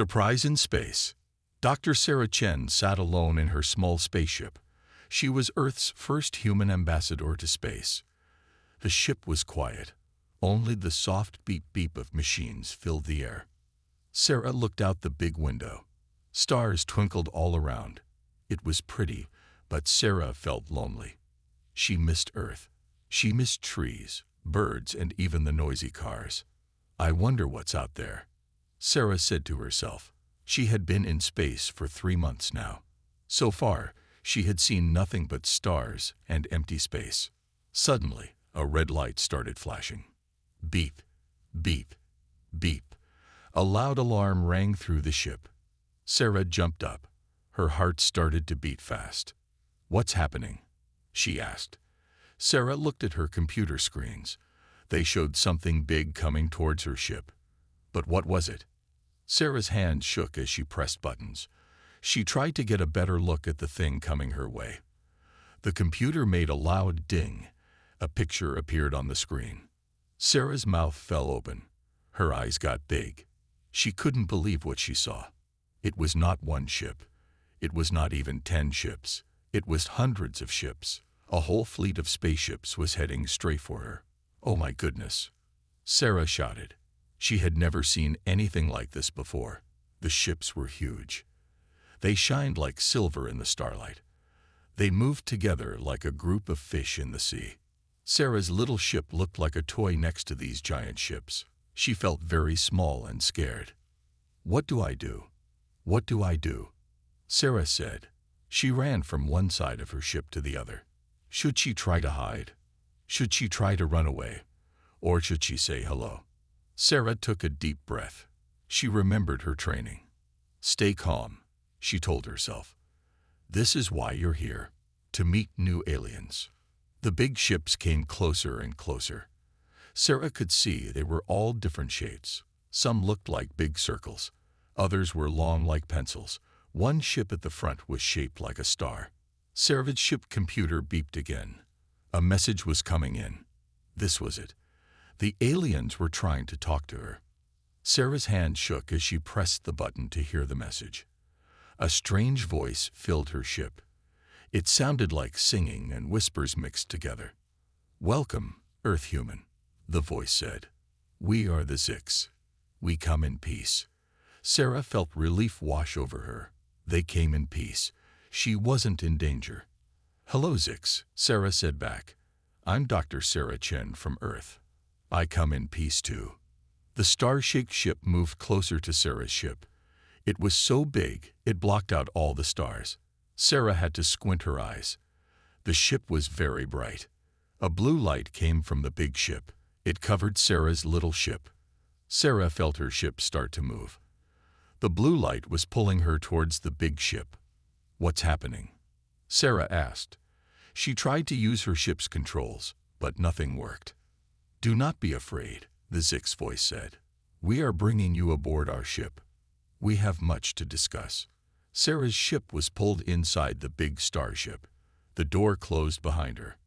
Surprise in space. Dr. Sarah Chen sat alone in her small spaceship. She was Earth's first human ambassador to space. The ship was quiet. Only the soft beep-beep of machines filled the air. Sarah looked out the big window. Stars twinkled all around. It was pretty, but Sarah felt lonely. She missed Earth. She missed trees, birds, and even the noisy cars. "I wonder what's out there," Sarah said to herself. She had been in space for 3 months now. So far, she had seen nothing but stars and empty space. Suddenly, a red light started flashing. Beep, beep, beep. A loud alarm rang through the ship. Sarah jumped up. Her heart started to beat fast. "What's happening?" she asked. Sarah looked at her computer screens. They showed something big coming towards her ship. But what was it? Sarah's hands shook as she pressed buttons. She tried to get a better look at the thing coming her way. The computer made a loud ding. A picture appeared on the screen. Sarah's mouth fell open. Her eyes got big. She couldn't believe what she saw. It was not one ship. It was not even 10 ships. It was hundreds of ships. A whole fleet of spaceships was heading straight for her. "Oh my goodness!" Sarah shouted. She had never seen anything like this before. The ships were huge. They shined like silver in the starlight. They moved together like a group of fish in the sea. Sarah's little ship looked like a toy next to these giant ships. She felt very small and scared. "What do I do? What do I do?" Sarah said. She ran from one side of her ship to the other. Should she try to hide? Should she try to run away? Or should she say hello? Sarah took a deep breath. She remembered her training. "Stay calm," she told herself. "This is why you're here, to meet new aliens." The big ships came closer and closer. Sarah could see they were all different shapes. Some looked like big circles. Others were long like pencils. One ship at the front was shaped like a star. Sarah's ship computer beeped again. A message was coming in. This was it. The aliens were trying to talk to her. Sarah's hand shook as she pressed the button to hear the message. A strange voice filled her ship. It sounded like singing and whispers mixed together. "Welcome, Earth human," the voice said. "We are the Zix. We come in peace." Sarah felt relief wash over her. They came in peace. She wasn't in danger. "Hello, Zix," Sarah said back. "I'm Dr. Sarah Chen from Earth. I come in peace too." The star-shaped ship moved closer to Sarah's ship. It was so big, it blocked out all the stars. Sarah had to squint her eyes. The ship was very bright. A blue light came from the big ship. It covered Sarah's little ship. Sarah felt her ship start to move. The blue light was pulling her towards the big ship. "What's happening?" Sarah asked. She tried to use her ship's controls, but nothing worked. "Do not be afraid," the Zix voice said. "We are bringing you aboard our ship. We have much to discuss." Sarah's ship was pulled inside the big starship. The door closed behind her.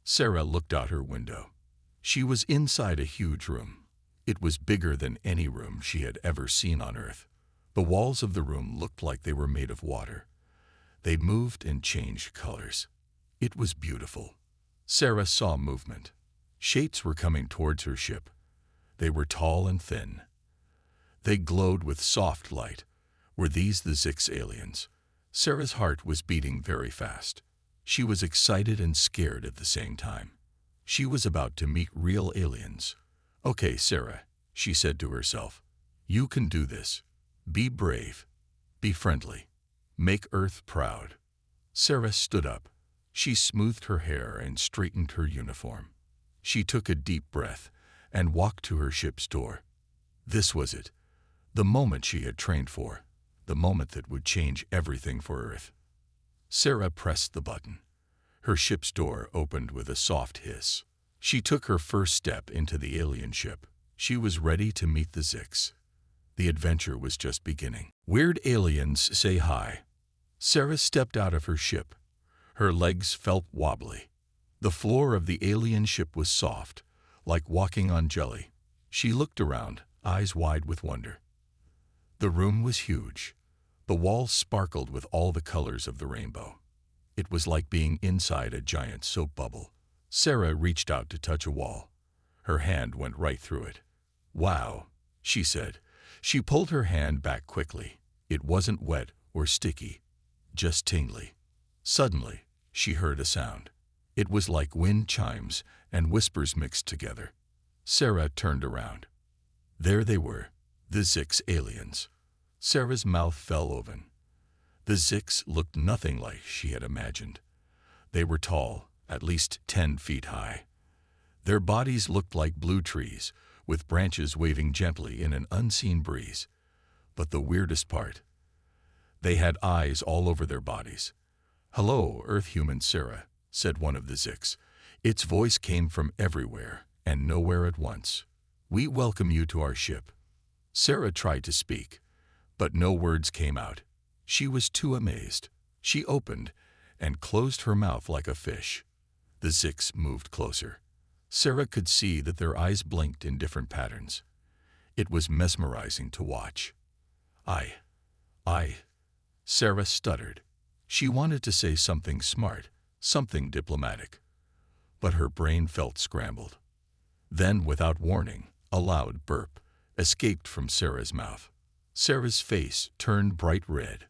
Sarah looked out her window. She was inside a huge room. It was bigger than any room she had ever seen on Earth. The walls of the room looked like they were made of water. They moved and changed colors. It was beautiful. Sarah saw movement. Shapes were coming towards her ship. They were tall and thin. They glowed with soft light. Were these the Zix aliens? Sarah's heart was beating very fast. She was excited and scared at the same time. She was about to meet real aliens. "Okay, Sarah," she said to herself. "You can do this. Be brave. Be friendly. Make Earth proud." Sarah stood up. She smoothed her hair and straightened her uniform. She took a deep breath and walked to her ship's door. This was it, the moment she had trained for, the moment that would change everything for Earth. Sarah pressed the button. Her ship's door opened with a soft hiss. She took her first step into the alien ship. She was ready to meet the Zix. The adventure was just beginning. Weird aliens say hi. Sarah stepped out of her ship. Her legs felt wobbly. The floor of the alien ship was soft, like walking on jelly. She looked around, eyes wide with wonder. The room was huge. The walls sparkled with all the colors of the rainbow. It was like being inside a giant soap bubble. Sarah reached out to touch a wall. Her hand went right through it. "Wow," she said. She pulled her hand back quickly. It wasn't wet or sticky, just tingly. Suddenly, she heard a sound. It was like wind chimes and whispers mixed together. Sarah turned around. There they were, the Zix aliens. Sarah's mouth fell open. The Zix looked nothing like she had imagined. They were tall, at least 10 feet high. Their bodies looked like blue trees, with branches waving gently in an unseen breeze. But the weirdest part, they had eyes all over their bodies. "Hello, Earth-human Sarah," said one of the Zix. Its voice came from everywhere and nowhere at once. "We welcome you to our ship." Sarah tried to speak, but no words came out. She was too amazed. She opened and closed her mouth like a fish. The Zix moved closer. Sarah could see that their eyes blinked in different patterns. It was mesmerizing to watch. I, Sarah stuttered. She wanted to say something smart, something diplomatic, but her brain felt scrambled. Then, without warning, a loud burp escaped from Sarah's mouth. Sarah's face turned bright red.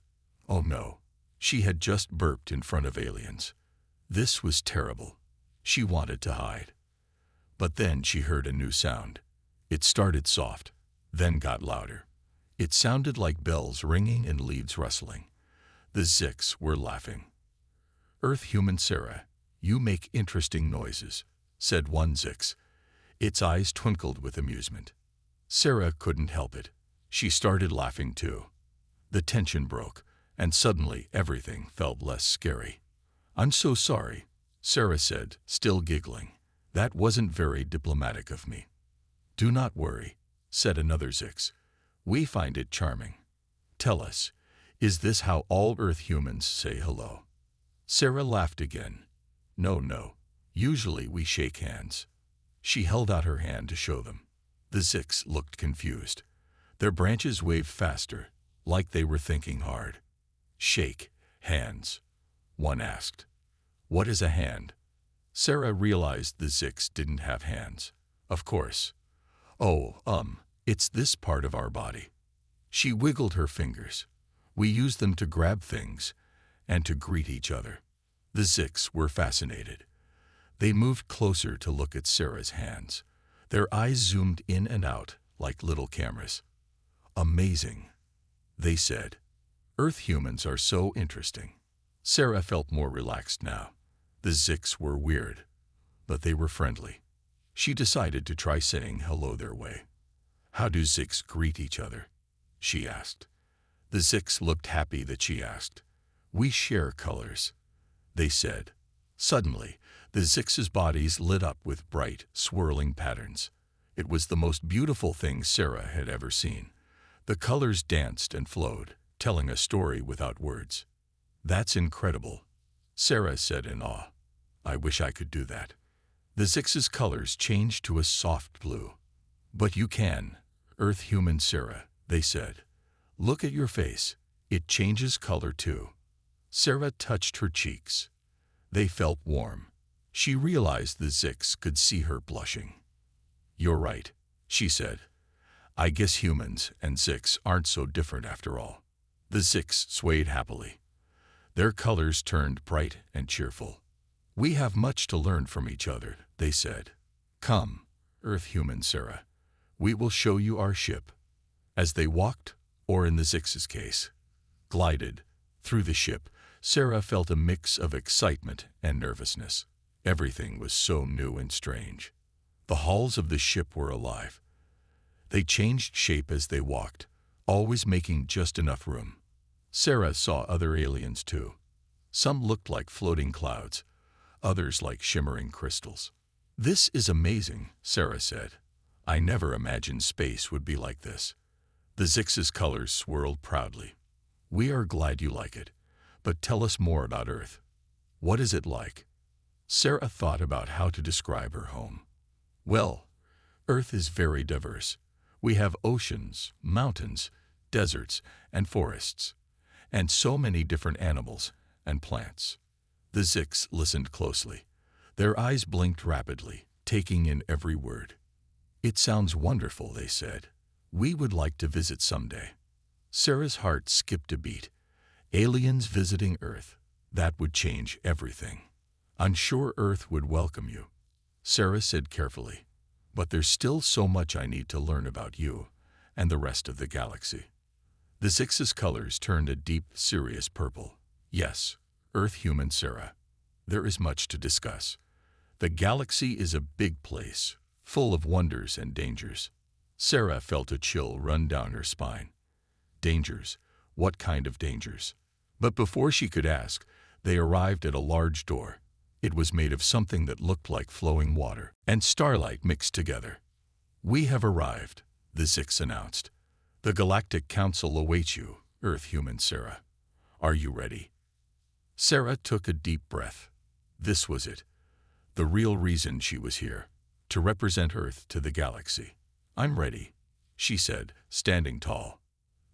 Oh no, she had just burped in front of aliens. This was terrible. She wanted to hide. But then she heard a new sound. It started soft, then got louder. It sounded like bells ringing and leaves rustling. The Zix were laughing. "Earth-human Sarah, you make interesting noises," said one Zix. Its eyes twinkled with amusement. Sarah couldn't help it. She started laughing too. The tension broke, and suddenly everything felt less scary. "I'm so sorry," Sarah said, still giggling. "That wasn't very diplomatic of me." "Do not worry," said another Zix. "We find it charming. Tell us, is this how all Earth humans say hello?" Sarah laughed again. No. Usually we shake hands." She held out her hand to show them. The Zix looked confused. Their branches waved faster, like they were thinking hard. "Shake hands," one asked. "What is a hand?" Sarah realized the Zix didn't have hands. "Of course. It's this part of our body." She wiggled her fingers. "We use them to grab things and to greet each other." The Zix were fascinated. They moved closer to look at Sarah's hands. Their eyes zoomed in and out like little cameras. "Amazing," they said. "Earth humans are so interesting." Sarah felt more relaxed now. The Zix were weird, but they were friendly. She decided to try saying hello their way. "How do Zix greet each other?" she asked. The Zix looked happy that she asked. "We share colors," they said. Suddenly, the Zix's bodies lit up with bright, swirling patterns. It was the most beautiful thing Sarah had ever seen. The colors danced and flowed, telling a story without words. "That's incredible," Sarah said in awe. "I wish I could do that." The Zix's colors changed to a soft blue. "But you can, Earth-human Sarah," they said. "Look at your face. It changes color too." Sarah touched her cheeks. They felt warm. She realized the Zix could see her blushing. "You're right," she said. "I guess humans and Zix aren't so different after all." The Zix swayed happily. Their colors turned bright and cheerful. "We have much to learn from each other," they said. "Come, Earth-human Sarah. We will show you our ship." As they walked, or in the Zix's case, glided through the ship, Sarah felt a mix of excitement and nervousness. Everything was so new and strange. The hulls of the ship were alive. They changed shape as they walked, always making just enough room. Sarah saw other aliens too. Some looked like floating clouds, others like shimmering crystals. "This is amazing," Sarah said. "I never imagined space would be like this." The Zix's colors swirled proudly. "We are glad you like it, but tell us more about Earth. What is it like?" Sarah thought about how to describe her home. "Well, Earth is very diverse. We have oceans, mountains, deserts, and forests, and so many different animals and plants. The Zix listened closely. Their eyes blinked rapidly, taking in every word. "It sounds wonderful," they said. "We would like to visit someday." Sarah's heart skipped a beat. Aliens visiting Earth. That would change everything. "I'm sure Earth would welcome you," Sarah said carefully. "But there's still so much I need to learn about you and the rest of the galaxy." The Zix's colors turned a deep, serious purple. "Yes, Earth-human Sarah. There is much to discuss. The galaxy is a big place, full of wonders and dangers." Sarah felt a chill run down her spine. Dangers? What kind of dangers? But before she could ask, they arrived at a large door. It was made of something that looked like flowing water and starlight mixed together. "We have arrived," the Zix announced. "The Galactic Council awaits you, Earth-human Sarah. Are you ready?" Sarah took a deep breath. This was it. The real reason she was here. To represent Earth to the galaxy. "I'm ready," she said, standing tall.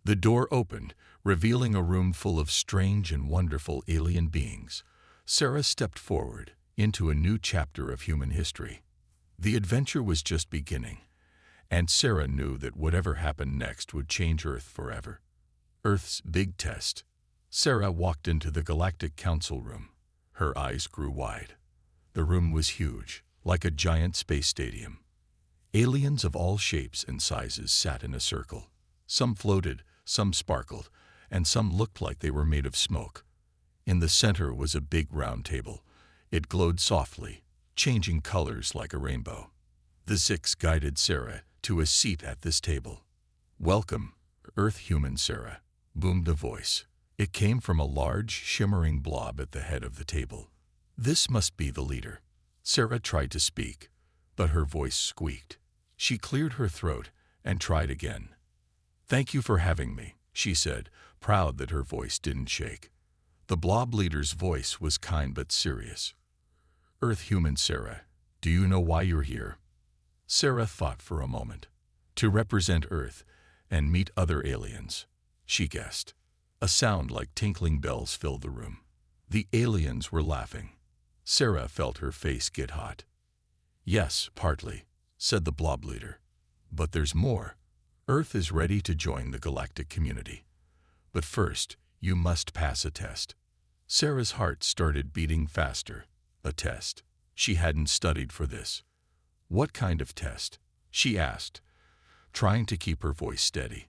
The door opened, revealing a room full of strange and wonderful alien beings. Sarah stepped forward into a new chapter of human history. The adventure was just beginning, and Sarah knew that whatever happened next would change Earth forever. Earth's big test. Sarah walked into the Galactic Council room. Her eyes grew wide. The room was huge, like a giant space stadium. Aliens of all shapes and sizes sat in a circle. Some floated, some sparkled, and some looked like they were made of smoke. In the center was a big round table. It glowed softly, changing colors like a rainbow. The Zix guided Sarah to a seat at this table. "Welcome, Earth-human Sarah," boomed a voice. It came from a large, shimmering blob at the head of the table. "This must be the leader." Sarah tried to speak, but her voice squeaked. She cleared her throat and tried again. "Thank you for having me," she said, proud that her voice didn't shake. The blob leader's voice was kind but serious. "Earth-human Sarah, do you know why you're here?" Sarah thought for a moment. "To represent Earth and meet other aliens," she guessed. A sound like tinkling bells filled the room. The aliens were laughing. Sarah felt her face get hot. "Yes, partly," said the blob leader. "But there's more. Earth is ready to join the galactic community. But first, you must pass a test." Sarah's heart started beating faster. A test. She hadn't studied for this. "What kind of test?" she asked, trying to keep her voice steady.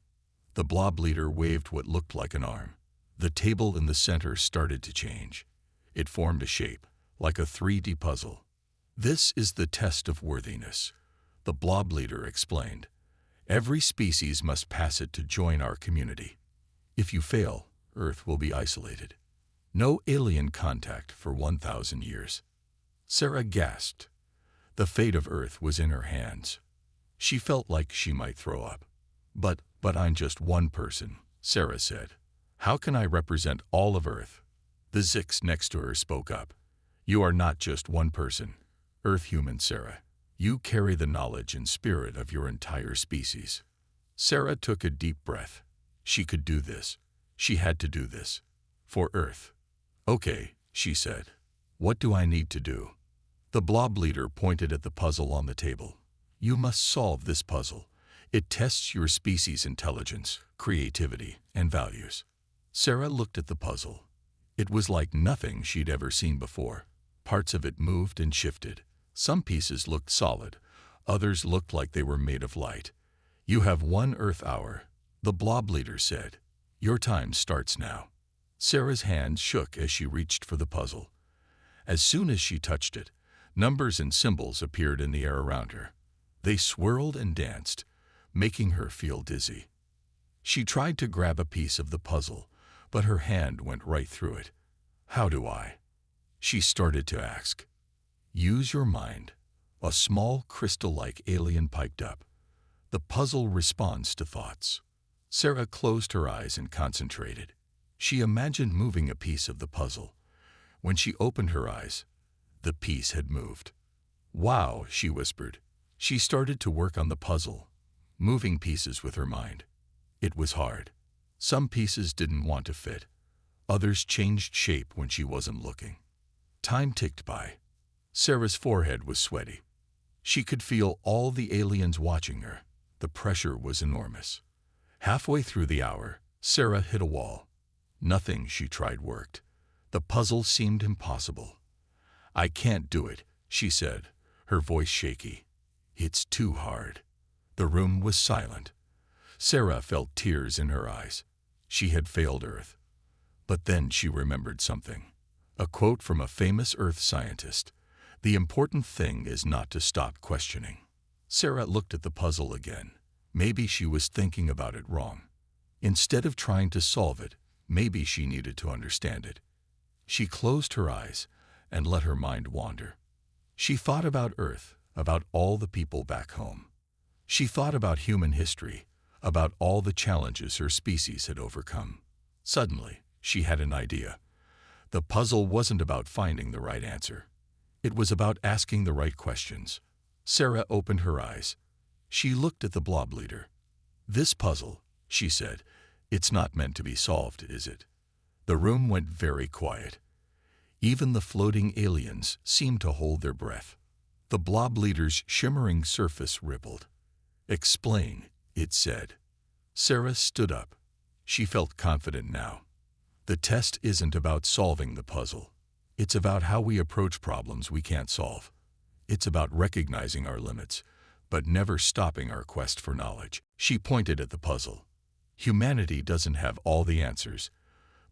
The blob leader waved what looked like an arm. The table in the center started to change. It formed a shape, like a 3D puzzle. "This is the test of worthiness," the blob leader explained. "Every species must pass it to join our community. If you fail, Earth will be isolated. No alien contact for 1,000 years." Sarah gasped. The fate of Earth was in her hands. She felt like she might throw up. But I'm just one person," Sarah said. "How can I represent all of Earth?" The Zix next to her spoke up. "You are not just one person, Earth-human Sarah. You carry the knowledge and spirit of your entire species." Sarah took a deep breath. She could do this. She had to do this. For Earth. "Okay," she said. "What do I need to do?" The blob leader pointed at the puzzle on the table. "You must solve this puzzle. It tests your species' intelligence, creativity, and values." Sarah looked at the puzzle. It was like nothing she'd ever seen before. Parts of it moved and shifted. Some pieces looked solid. Others looked like they were made of light. "You have 1 Earth hour," the blob leader said. "Your time starts now." Sarah's hands shook as she reached for the puzzle. As soon as she touched it, numbers and symbols appeared in the air around her. They swirled and danced, making her feel dizzy. She tried to grab a piece of the puzzle, but her hand went right through it. "How do I?" she started to ask. "Use your mind," a small crystal-like alien piped up. "The puzzle responds to thoughts." Sarah closed her eyes and concentrated. She imagined moving a piece of the puzzle. When she opened her eyes, the piece had moved. "Wow," she whispered. She started to work on the puzzle, moving pieces with her mind. It was hard. Some pieces didn't want to fit. Others changed shape when she wasn't looking. Time ticked by. Sarah's forehead was sweaty. She could feel all the aliens watching her. The pressure was enormous. Halfway through the hour, Sarah hit a wall. Nothing she tried worked. The puzzle seemed impossible. "I can't do it," she said, her voice shaky. "It's too hard." The room was silent. Sarah felt tears in her eyes. She had failed Earth. But then she remembered something. A quote from a famous Earth scientist: "The important thing is not to stop questioning." Sarah looked at the puzzle again. Maybe she was thinking about it wrong. Instead of trying to solve it, maybe she needed to understand it. She closed her eyes and let her mind wander. She thought about Earth, about all the people back home. She thought about human history, about all the challenges her species had overcome. Suddenly, she had an idea. The puzzle wasn't about finding the right answer. It was about asking the right questions. Sarah opened her eyes. She looked at the blob leader. "This puzzle," she said, "it's not meant to be solved, is it?" The room went very quiet. Even the floating aliens seemed to hold their breath. The blob leader's shimmering surface rippled. "Explain," it said. Sarah stood up. She felt confident now. The test isn't about solving the puzzle. It's about how we approach problems we can't solve. It's about recognizing our limits, but never stopping our quest for knowledge. She pointed at the puzzle. Humanity doesn't have all the answers,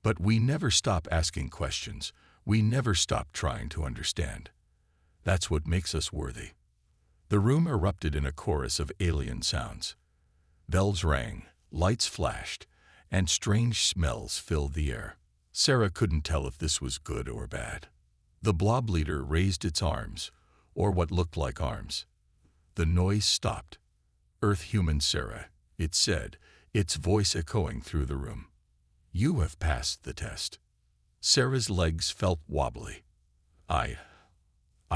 but we never stop asking questions. We never stop trying to understand. That's what makes us worthy. The room erupted in a chorus of alien sounds. Bells rang, lights flashed, and strange smells filled the air. Sarah couldn't tell if this was good or bad. The blob leader raised its arms, or what looked like arms. The noise stopped. "Earth-human Sarah," it said, its voice echoing through the room. "You have passed the test." Sarah's legs felt wobbly. I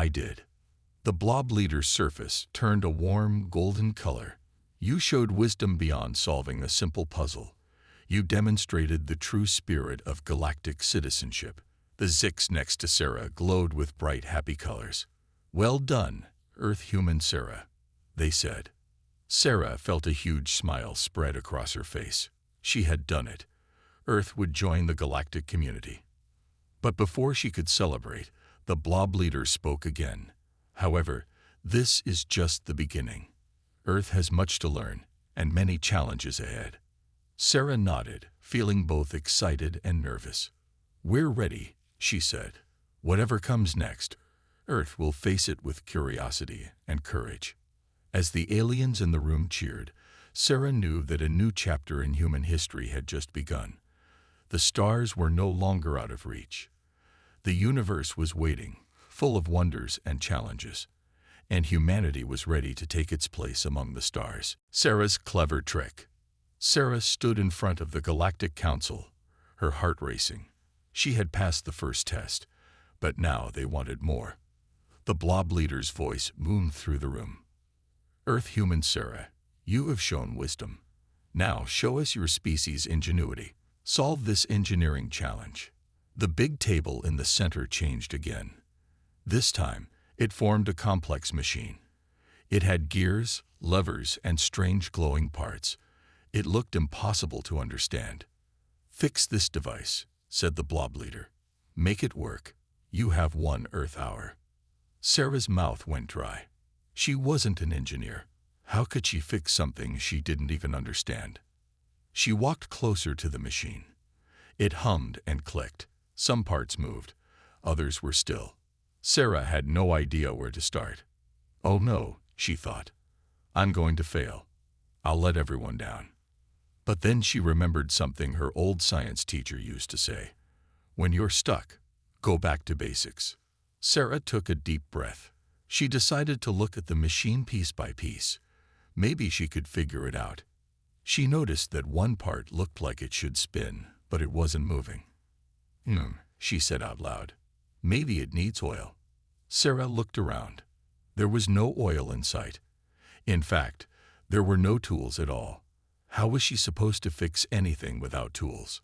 did." The blob leader's surface turned a warm, golden color. "You showed wisdom beyond solving a simple puzzle. You demonstrated the true spirit of galactic citizenship." The Zix next to Sarah glowed with bright, happy colors. "Well done, Earth-human Sarah," they said. Sarah felt a huge smile spread across her face. She had done it. Earth would join the galactic community. But before she could celebrate, the blob leader spoke again. "However, this is just the beginning. Earth has much to learn, and many challenges ahead." Sarah nodded, feeling both excited and nervous. "We're ready," she said. "Whatever comes next, Earth will face it with curiosity and courage." As the aliens in the room cheered, Sarah knew that a new chapter in human history had just begun. The stars were no longer out of reach. The universe was waiting, full of wonders and challenges, and humanity was ready to take its place among the stars. Sarah's clever trick. Sarah stood in front of the Galactic Council, her heart racing. She had passed the first test, but now they wanted more. The blob leader's voice boomed through the room. "Earth-human Sarah, you have shown wisdom. Now show us your species' ingenuity. Solve this engineering challenge." The big table in the center changed again. This time, it formed a complex machine. It had gears, levers, and strange glowing parts. It looked impossible to understand. "Fix this device," said the blob leader. "Make it work. You have 1 Earth hour." Sarah's mouth went dry. She wasn't an engineer. How could she fix something she didn't even understand? She walked closer to the machine. It hummed and clicked. Some parts moved. Others were still. Sarah had no idea where to start. "Oh no," she thought. "I'm going to fail. I'll let everyone down." But then she remembered something her old science teacher used to say. "When you're stuck, go back to basics." Sarah took a deep breath. She decided to look at the machine piece by piece. Maybe she could figure it out. She noticed that one part looked like it should spin, but it wasn't moving. She said out loud. "Maybe it needs oil." Sarah looked around. There was no oil in sight. In fact, there were no tools at all. How was she supposed to fix anything without tools?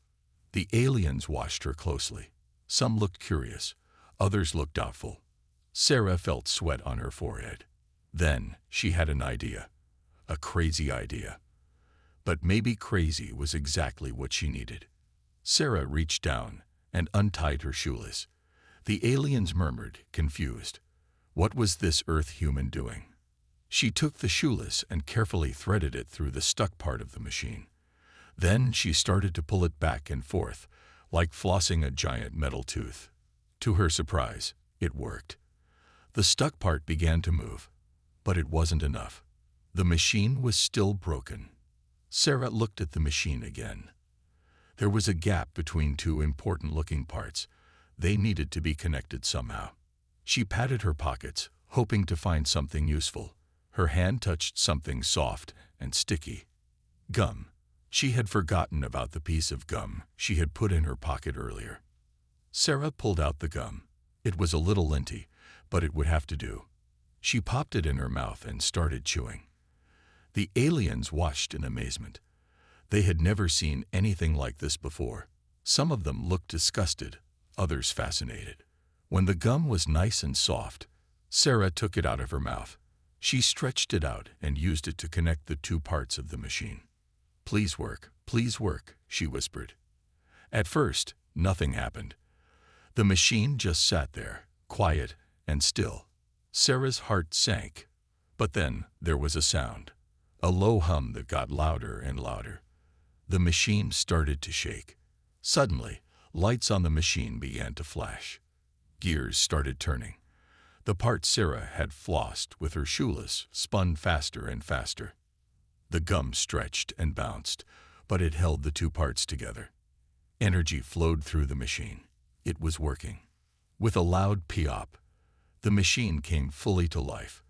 The aliens watched her closely. Some looked curious, others looked doubtful. Sarah felt sweat on her forehead. Then she had an idea. A crazy idea. But maybe crazy was exactly what she needed. Sarah reached down and untied her shoelace. The aliens murmured, confused. What was this Earth human doing? She took the shoelace and carefully threaded it through the stuck part of the machine. Then she started to pull it back and forth, like flossing a giant metal tooth. To her surprise, it worked. The stuck part began to move, but it wasn't enough. The machine was still broken. Sarah looked at the machine again. There was a gap between two important-looking parts. They needed to be connected somehow. She patted her pockets, hoping to find something useful. Her hand touched something soft and sticky. Gum. She had forgotten about the piece of gum she had put in her pocket earlier. Sarah pulled out the gum. It was a little linty, but it would have to do. She popped it in her mouth and started chewing. The aliens watched in amazement. They had never seen anything like this before. Some of them looked disgusted, others fascinated. When the gum was nice and soft, Sarah took it out of her mouth. She stretched it out and used it to connect the two parts of the machine. Please work, she whispered. At first, nothing happened. The machine just sat there, quiet and still. Sarah's heart sank. But then there was a sound, a low hum that got louder and louder. The machine started to shake. Suddenly, lights on the machine began to flash. Gears started turning. The part Sarah had flossed with her shoelace spun faster and faster. The gum stretched and bounced, but it held the two parts together. Energy flowed through the machine. It was working. With a loud "piop," the machine came fully to life.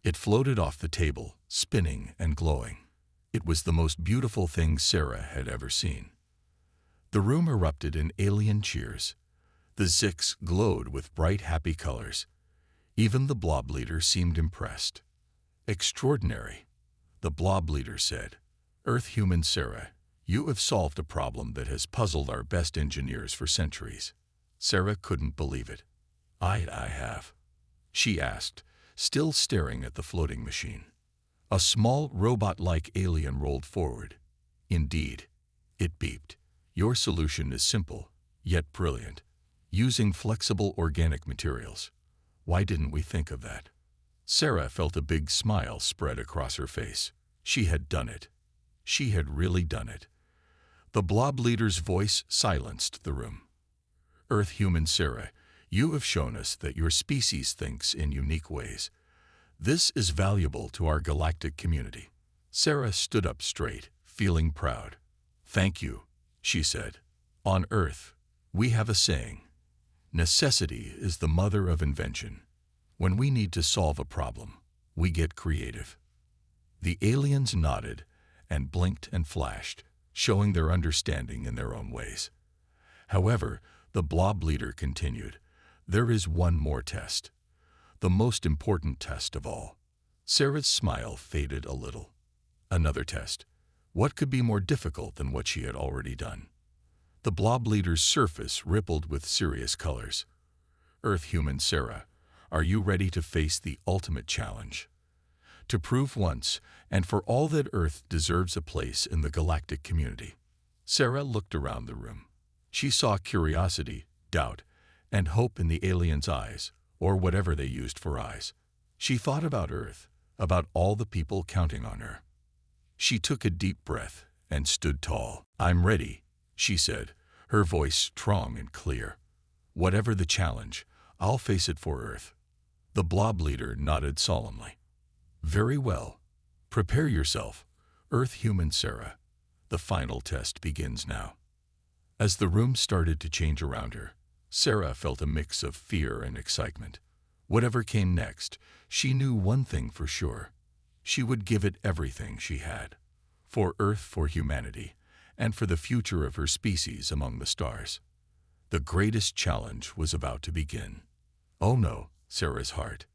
It floated off the table, spinning and glowing. It was the most beautiful thing Sarah had ever seen. The room erupted in alien cheers. The Zix glowed with bright, happy colors. Even the blob leader seemed impressed. Extraordinary, the blob leader said. Earth human Sarah, you have solved a problem that has puzzled our best engineers for centuries. Sarah couldn't believe it. I have, she asked, still staring at the floating machine. A small robot-like alien rolled forward. Indeed, it beeped. Your solution is simple, yet brilliant. Using flexible organic materials. Why didn't we think of that? Sarah felt a big smile spread across her face. She had done it. She had really done it. The blob leader's voice silenced the room. Earth human Sarah, you have shown us that your species thinks in unique ways. This is valuable to our galactic community. Sarah stood up straight, feeling proud. Thank you, she said. On Earth, we have a saying. Necessity is the mother of invention. When we need to solve a problem, we get creative. The aliens nodded and blinked and flashed, showing their understanding in their own ways. However, the blob leader continued. There is one more test. The most important test of all. Sarah's smile faded a little. Another test. What could be more difficult than what she had already done? The blob leader's surface rippled with serious colors. Earth human Sarah, are you ready to face the ultimate challenge? To prove once and for all that Earth deserves a place in the galactic community. Sarah looked around the room. She saw curiosity, doubt, and hope in the aliens' eyes, or whatever they used for eyes. She thought about Earth, about all the people counting on her. She took a deep breath and stood tall. I'm ready, she said, her voice strong and clear. Whatever the challenge, I'll face it for Earth. The blob leader nodded solemnly. Very well. Prepare yourself, Earth human Sarah. The final test begins now. As the room started to change around her, Sarah felt a mix of fear and excitement. Whatever came next, she knew one thing for sure. She would give it everything she had. For Earth, for humanity, and for the future of her species among the stars. The greatest challenge was about to begin. Oh no, Sarah's heart.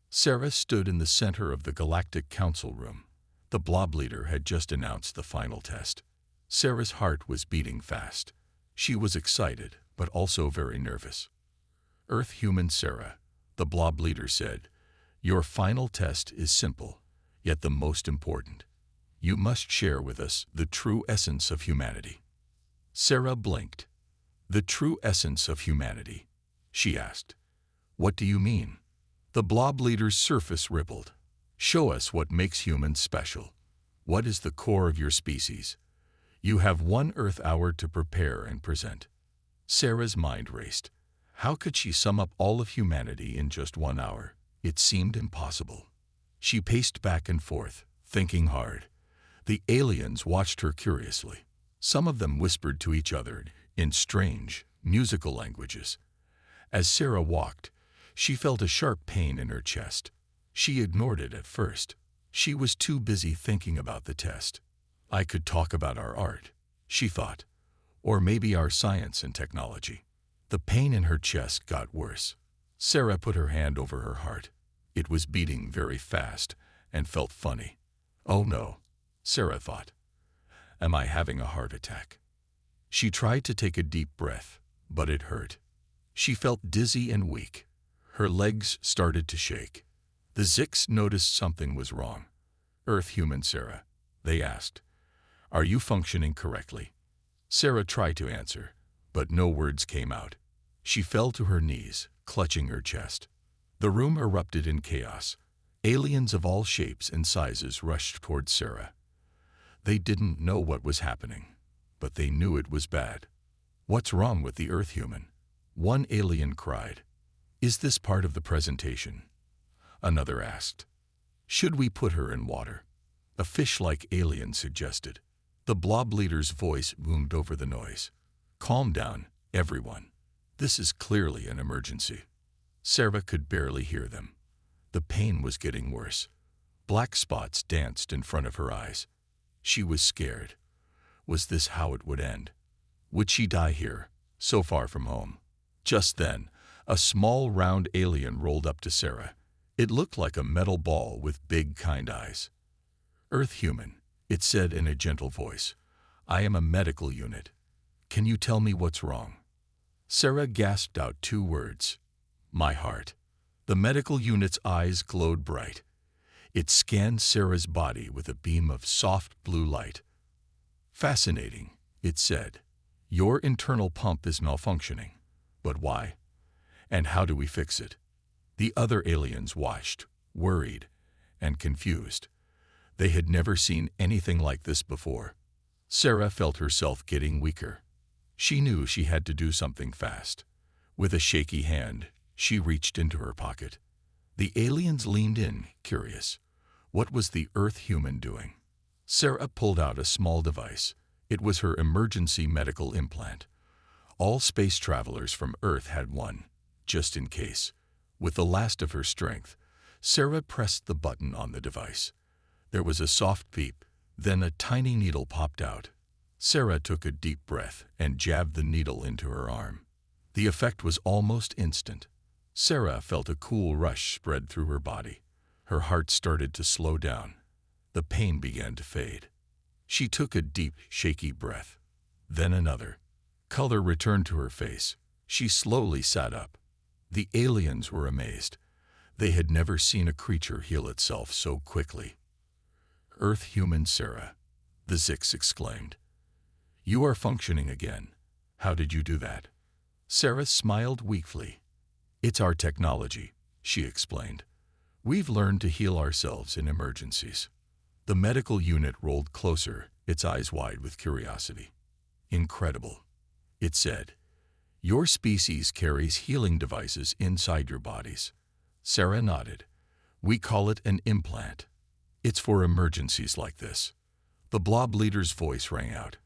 Sarah stood in the center of the Galactic Council room. The blob leader had just announced the final test. Sarah's heart was beating fast. She was excited, but also very nervous. Earth human Sarah, the blob leader said, your final test is simple, yet the most important. You must share with us the true essence of humanity. Sarah blinked. The true essence of humanity? She asked. What do you mean? The blob leader's surface rippled. Show us what makes humans special. What is the core of your species? You have 1 Earth hour to prepare and present. Sarah's mind raced. How could she sum up all of humanity in just 1 hour? It seemed impossible. She paced back and forth, thinking hard. The aliens watched her curiously. Some of them whispered to each other in strange, musical languages. As Sarah walked, she felt a sharp pain in her chest. She ignored it at first. She was too busy thinking about the test. I could talk about our art, she thought, or maybe our science and technology. The pain in her chest got worse. Sarah put her hand over her heart. It was beating very fast and felt funny. Oh no, Sarah thought. Am I having a heart attack? She tried to take a deep breath, but it hurt. She felt dizzy and weak. Her legs started to shake. The Zix noticed something was wrong. Earth human Sarah, they asked. Are you functioning correctly? Sarah tried to answer, but no words came out. She fell to her knees, clutching her chest. The room erupted in chaos. Aliens of all shapes and sizes rushed toward Sarah. They didn't know what was happening, but they knew it was bad. What's wrong with the Earth human? One alien cried. Is this part of the presentation? Another asked. Should we put her in water? A fish-like alien suggested. The blob leader's voice boomed over the noise. Calm down, everyone. This is clearly an emergency. Sarah could barely hear them. The pain was getting worse. Black spots danced in front of her eyes. She was scared. Was this how it would end? Would she die here, so far from home? Just then, a small round alien rolled up to Sarah. It looked like a metal ball with big kind eyes. Earth human, it said in a gentle voice. I am a medical unit. Can you tell me what's wrong? Sarah gasped out 2 words. My heart. The medical unit's eyes glowed bright. It scanned Sarah's body with a beam of soft blue light. Fascinating, it said. Your internal pump is malfunctioning. But why? And how do we fix it? The other aliens watched, worried and confused. They had never seen anything like this before. Sarah felt herself getting weaker. She knew she had to do something fast. With a shaky hand, she reached into her pocket. The aliens leaned in, curious. What was the Earth human doing? Sarah pulled out a small device. It was her emergency medical implant. All space travelers from Earth had one, just in case. With the last of her strength, Sarah pressed the button on the device. There was a soft beep, then a tiny needle popped out. Sarah took a deep breath and jabbed the needle into her arm. The effect was almost instant. Sarah felt a cool rush spread through her body. Her heart started to slow down. The pain began to fade. She took a deep, shaky breath. Then another. Color returned to her face. She slowly sat up. The aliens were amazed. They had never seen a creature heal itself so quickly. Earth human Sarah, the Zix exclaimed. You are functioning again. How did you do that? Sarah smiled weakly. It's our technology, she explained. We've learned to heal ourselves in emergencies. The medical unit rolled closer, its eyes wide with curiosity. Incredible, it said. Your species carries healing devices inside your bodies. Sarah nodded. We call it an implant. It's for emergencies like this. The blob leader's voice rang out.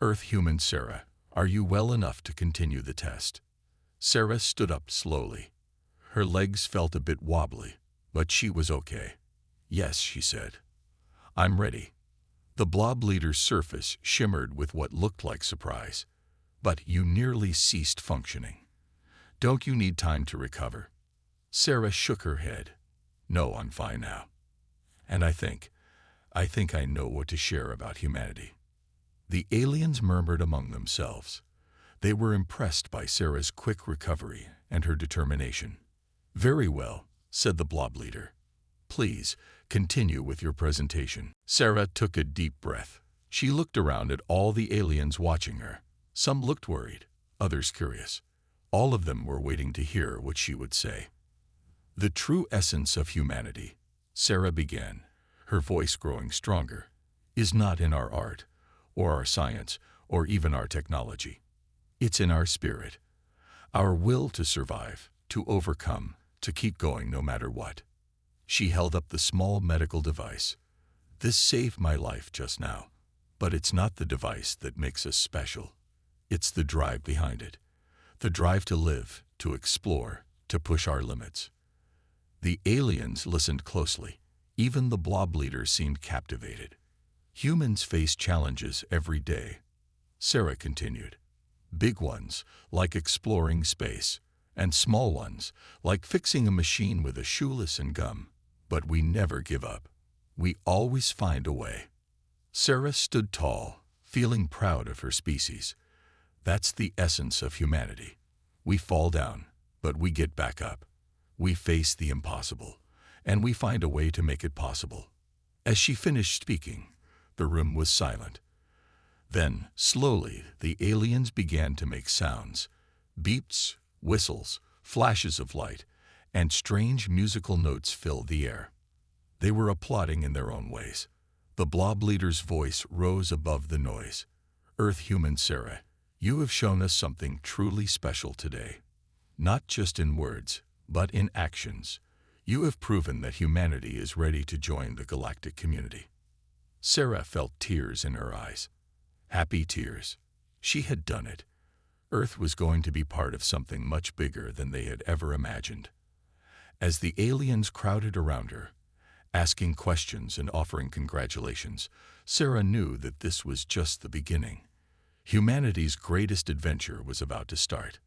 Earth human Sarah, are you well enough to continue the test? Sarah stood up slowly. Her legs felt a bit wobbly, but she was okay. Yes, she said. I'm ready. The blob leader's surface shimmered with what looked like surprise. But you nearly ceased functioning. Don't you need time to recover? Sarah shook her head. No, I'm fine now. And I think I think I know what to share about humanity." The aliens murmured among themselves. They were impressed by Sarah's quick recovery and her determination. "Very well," said the blob leader. "Please, continue with your presentation." Sarah took a deep breath. She looked around at all the aliens watching her. Some looked worried, others curious. All of them were waiting to hear what she would say. "The true essence of humanity," Sarah began, her voice growing stronger, "is not in our art, or our science, or even our technology. It's in our spirit, our will to survive, to overcome, to keep going no matter what." She held up the small medical device. "This saved my life just now. But it's not the device that makes us special. It's the drive behind it. The drive to live, to explore, to push our limits." The aliens listened closely. Even the blob leader seemed captivated. "Humans face challenges every day," Sarah continued. "Big ones, like exploring space, and small ones, like fixing a machine with a shoelace and gum. But we never give up. We always find a way." Sarah stood tall, feeling proud of her species. "That's the essence of humanity. We fall down, but we get back up. We face the impossible, and we find a way to make it possible." As she finished speaking, the room was silent. Then, slowly, the aliens began to make sounds. Beeps, whistles, flashes of light, and strange musical notes filled the air. They were applauding in their own ways. The blob leader's voice rose above the noise. "Earth-human Sarah, you have shown us something truly special today. Not just in words, but in actions. You have proven that humanity is ready to join the galactic community." Sarah felt tears in her eyes. Happy tears. She had done it. Earth was going to be part of something much bigger than they had ever imagined. As the aliens crowded around her, asking questions and offering congratulations, Sarah knew that this was just the beginning. Humanity's greatest adventure was about to start.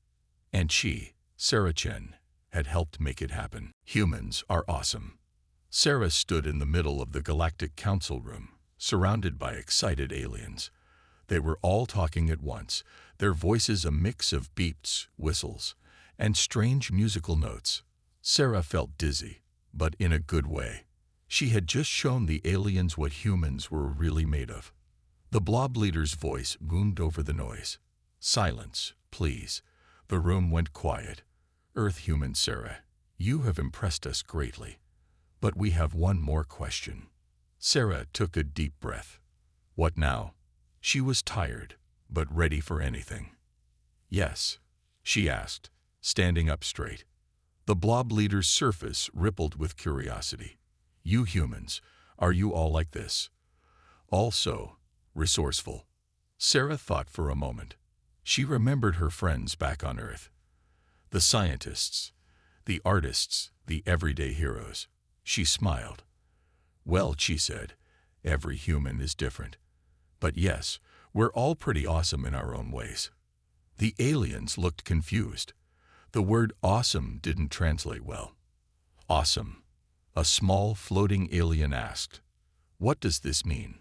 And she, Sarah Chen, had helped make it happen. Humans are awesome. Sarah stood in the middle of the Galactic Council room, surrounded by excited aliens. They were all talking at once, their voices a mix of beeps, whistles, and strange musical notes. Sarah felt dizzy, but in a good way. She had just shown the aliens what humans were really made of. The blob leader's voice boomed over the noise. "Silence, please." The room went quiet. "Earth-human Sarah, you have impressed us greatly. But we have one more question." Sarah took a deep breath. "What now?" She was tired, but ready for anything. "Yes?" she asked, standing up straight. The blob leader's surface rippled with curiosity. "You humans, are you all like this? Also, resourceful?" Sarah thought for a moment. She remembered her friends back on Earth. The scientists, the artists, the everyday heroes. She smiled. "Well," she said, "every human is different. But yes, we're all pretty awesome in our own ways." The aliens looked confused. The word awesome didn't translate well. "Awesome?" a small floating alien asked. "What does this mean?"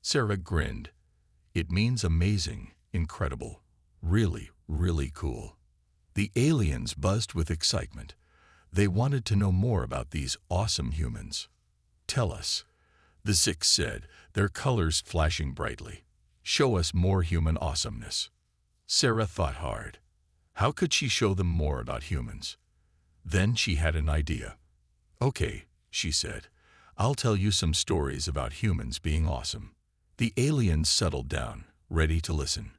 Sarah grinned. "It means amazing, incredible, really, really cool." The aliens buzzed with excitement. They wanted to know more about these awesome humans. "Tell us," the six said, their colors flashing brightly. "Show us more human awesomeness." Sarah thought hard. How could she show them more about humans? Then she had an idea. "Okay," she said, "I'll tell you some stories about humans being awesome." The aliens settled down, ready to listen.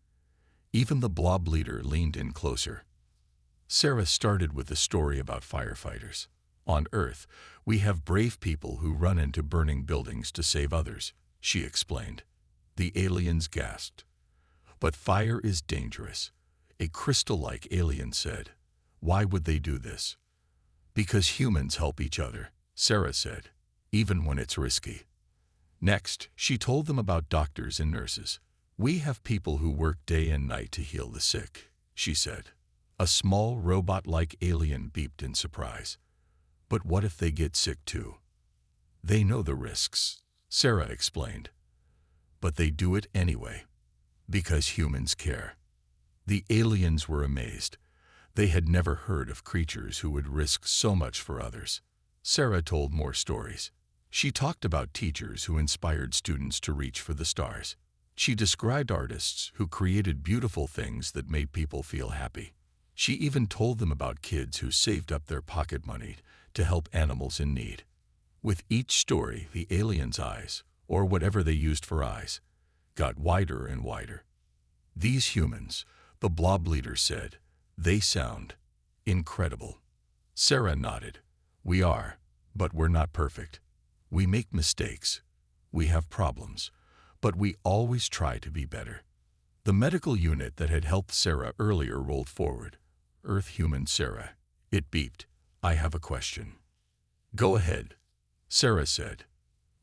Even the blob leader leaned in closer. Sarah started with a story about firefighters. "On Earth, we have brave people who run into burning buildings to save others," she explained. The aliens gasped. "But fire is dangerous," a crystal-like alien said. "Why would they do this?" "Because humans help each other," Sarah said, "even when it's risky." Next, she told them about doctors and nurses. "We have people who work day and night to heal the sick," she said. A small robot-like alien beeped in surprise. "But what if they get sick too?" "They know the risks," Sarah explained. But they do it anyway, because humans care. The aliens were amazed. They had never heard of creatures who would risk so much for others. Sarah told more stories. She talked about teachers who inspired students to reach for the stars. She described artists who created beautiful things that made people feel happy. She even told them about kids who saved up their pocket money to help animals in need. With each story, the aliens' eyes, or whatever they used for eyes, got wider and wider. These humans, the blob leader said, they sound incredible. Sarah nodded. We are, but we're not perfect. We make mistakes. We have problems, but we always try to be better. The medical unit that had helped Sarah earlier rolled forward. Earth human Sarah. It beeped. I have a question. Go ahead, Sarah said.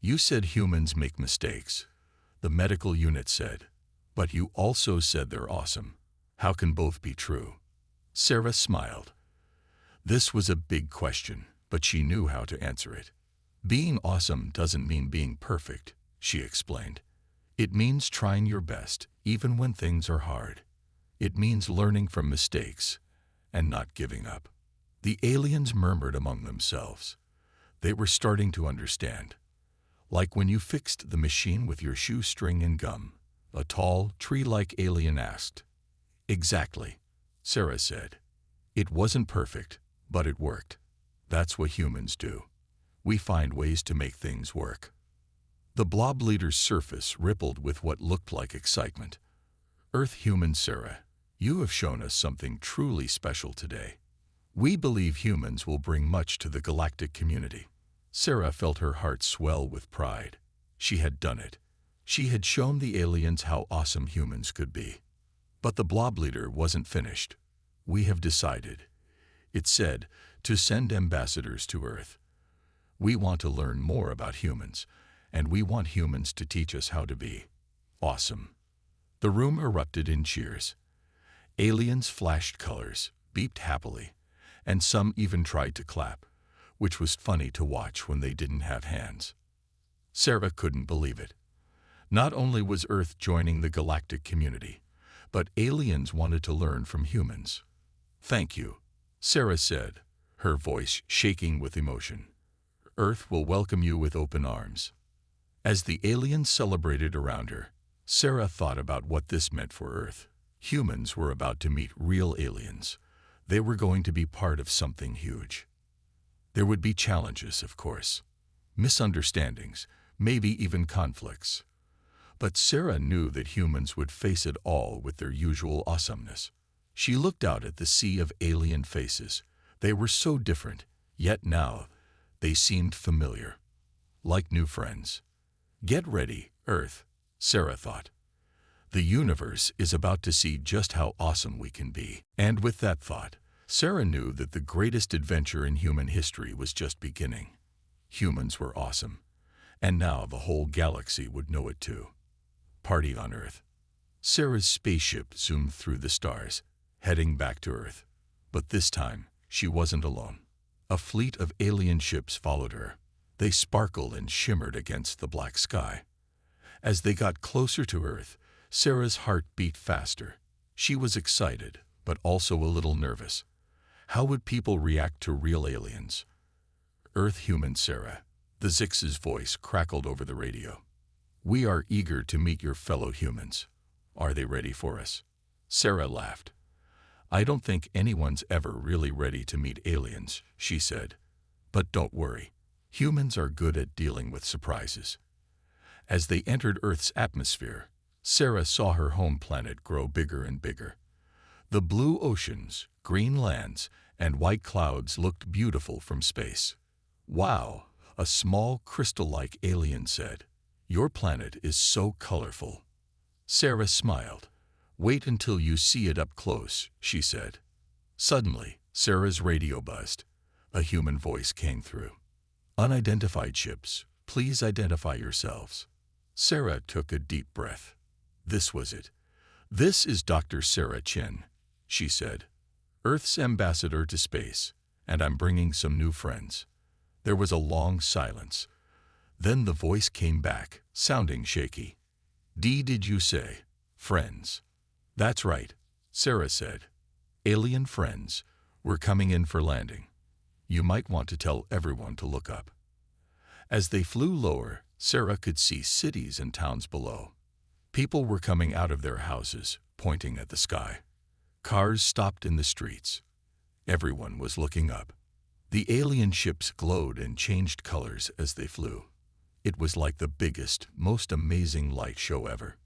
You said humans make mistakes. The medical unit said. But you also said they're awesome. How can both be true? Sarah smiled. This was a big question, but she knew how to answer it. Being awesome doesn't mean being perfect, she explained. It means trying your best, even when things are hard. It means learning from mistakes and not giving up. The aliens murmured among themselves. They were starting to understand. Like when you fixed the machine with your shoestring and gum, a tall, tree-like alien asked. Exactly, Sarah said. It wasn't perfect, but it worked. That's what humans do. We find ways to make things work. The blob leader's surface rippled with what looked like excitement. Earth human Sarah, you have shown us something truly special today. We believe humans will bring much to the galactic community. Sarah felt her heart swell with pride. She had done it. She had shown the aliens how awesome humans could be. But the blob leader wasn't finished. We have decided, it said, to send ambassadors to Earth. We want to learn more about humans, and we want humans to teach us how to be awesome. The room erupted in cheers. Aliens flashed colors, beeped happily, and some even tried to clap, which was funny to watch when they didn't have hands. Sarah couldn't believe it. Not only was Earth joining the galactic community, but aliens wanted to learn from humans. Thank you, Sarah said, her voice shaking with emotion. Earth will welcome you with open arms. As the aliens celebrated around her, Sarah thought about what this meant for Earth. Humans were about to meet real aliens. They were going to be part of something huge. There would be challenges, of course. Misunderstandings, maybe even conflicts. But Sarah knew that humans would face it all with their usual awesomeness. She looked out at the sea of alien faces. They were so different, yet now they seemed familiar, like new friends. Get ready, Earth, Sarah thought. The universe is about to see just how awesome we can be. And with that thought, Sarah knew that the greatest adventure in human history was just beginning. Humans were awesome, and now the whole galaxy would know it too. Party on Earth. Sarah's spaceship zoomed through the stars, heading back to Earth. But this time, she wasn't alone. A fleet of alien ships followed her. They sparkled and shimmered against the black sky. As they got closer to Earth, Sarah's heart beat faster. She was excited, but also a little nervous. How would people react to real aliens? Earth human Sarah, the Zix's voice crackled over the radio. We are eager to meet your fellow humans. Are they ready for us? Sarah laughed. I don't think anyone's ever really ready to meet aliens, she said. But don't worry. Humans are good at dealing with surprises. As they entered Earth's atmosphere, Sarah saw her home planet grow bigger and bigger. The blue oceans, green lands, and white clouds looked beautiful from space. Wow, a small crystal-like alien said. Your planet is so colorful. Sarah smiled. Wait until you see it up close, she said. Suddenly, Sarah's radio buzzed. A human voice came through. Unidentified ships, please identify yourselves. Sarah took a deep breath. This was it. This is Dr. Sarah Chen, she said. Earth's ambassador to space, and I'm bringing some new friends. There was a long silence. Then the voice came back, sounding shaky. Did you say friends? That's right, Sarah said. Alien friends. We're coming in for landing. You might want to tell everyone to look up. As they flew lower, Sarah could see cities and towns below. People were coming out of their houses, pointing at the sky. Cars stopped in the streets. Everyone was looking up. The alien ships glowed and changed colors as they flew. It was like the biggest, most amazing light show ever.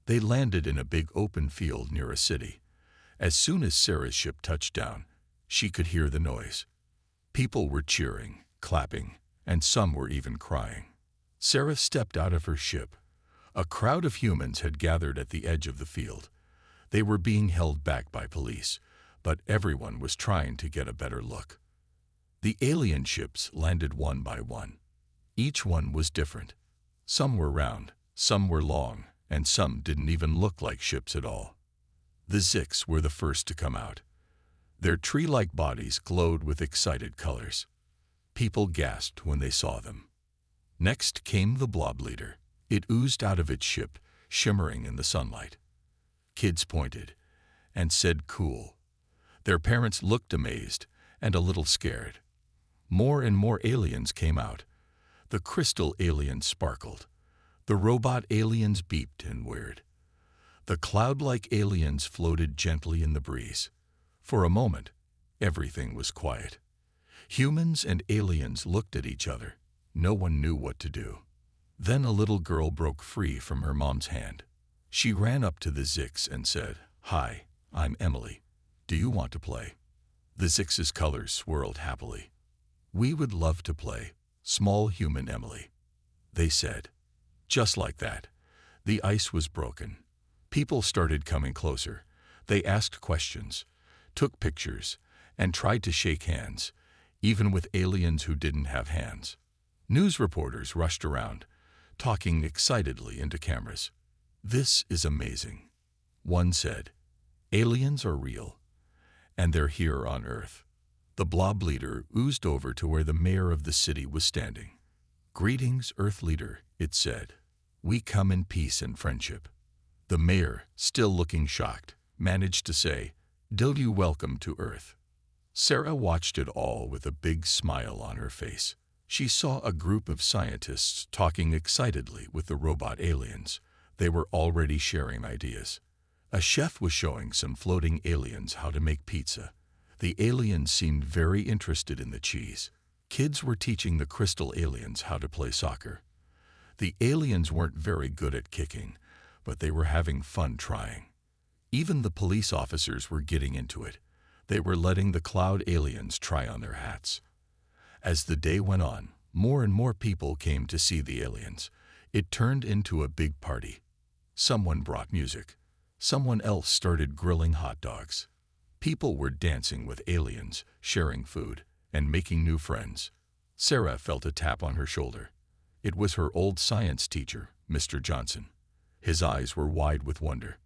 They landed in a big open field near a city. As soon as Sarah's ship touched down, she could hear the noise. People were cheering, clapping, and some were even crying. Sarah stepped out of her ship. A crowd of humans had gathered at the edge of the field. They were being held back by police, but everyone was trying to get a better look. The alien ships landed one by one. Each one was different. Some were round, some were long, and some didn't even look like ships at all. The Zix were the first to come out. Their tree-like bodies glowed with excited colors. People gasped when they saw them. Next came the Blob Leader. It oozed out of its ship, shimmering in the sunlight. Kids pointed and said cool. Their parents looked amazed and a little scared. More and more aliens came out. The crystal aliens sparkled. The robot aliens beeped and whirred. The cloud-like aliens floated gently in the breeze. For a moment, everything was quiet. Humans and aliens looked at each other. No one knew what to do. Then a little girl broke free from her mom's hand. She ran up to the Zix and said, "Hi, I'm Emily. Do you want to play?" The Zix's colors swirled happily. "We would love to play, small human Emily," they said. Just like that, the ice was broken. People started coming closer. They asked questions, took pictures, and tried to shake hands, even with aliens who didn't have hands. News reporters rushed around, talking excitedly into cameras. "This is amazing," one said. "Aliens are real, and they're here on Earth." The Blob Leader oozed over to where the mayor of the city was standing. "Greetings, Earth Leader," it said. "We come in peace and friendship." The mayor, still looking shocked, managed to say, "Do you welcome to Earth?" Sarah watched it all with a big smile on her face. She saw a group of scientists talking excitedly with the robot aliens. They were already sharing ideas. A chef was showing some floating aliens how to make pizza. The aliens seemed very interested in the cheese. Kids were teaching the crystal aliens how to play soccer. The aliens weren't very good at kicking, but they were having fun trying. Even the police officers were getting into it. They were letting the cloud aliens try on their hats. As the day went on, more and more people came to see the aliens. It turned into a big party. Someone brought music. Someone else started grilling hot dogs. People were dancing with aliens, sharing food, and making new friends. Sarah felt a tap on her shoulder. It was her old science teacher, Mr. Johnson. His eyes were wide with wonder.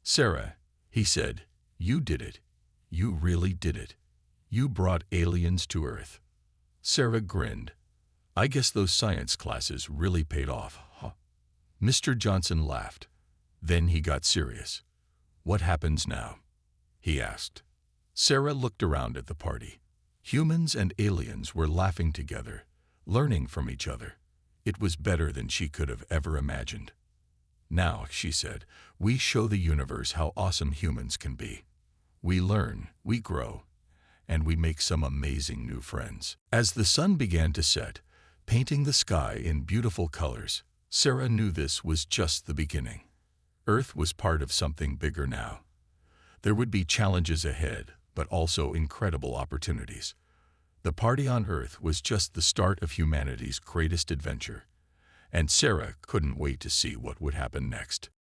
"Sarah," he said, "you did it. You really did it. You brought aliens to Earth." Sarah grinned. "I guess those science classes really paid off, huh?" Mr. Johnson laughed. Then he got serious. "What happens now?" he asked. Sarah looked around at the party. Humans and aliens were laughing together, learning from each other. It was better than she could have ever imagined. "Now," she said, "we show the universe how awesome humans can be. We learn, we grow, and we make some amazing new friends." As the sun began to set, painting the sky in beautiful colors, Sarah knew this was just the beginning. Earth was part of something bigger now. There would be challenges ahead, but also incredible opportunities. The party on Earth was just the start of humanity's greatest adventure, and Sarah couldn't wait to see what would happen next.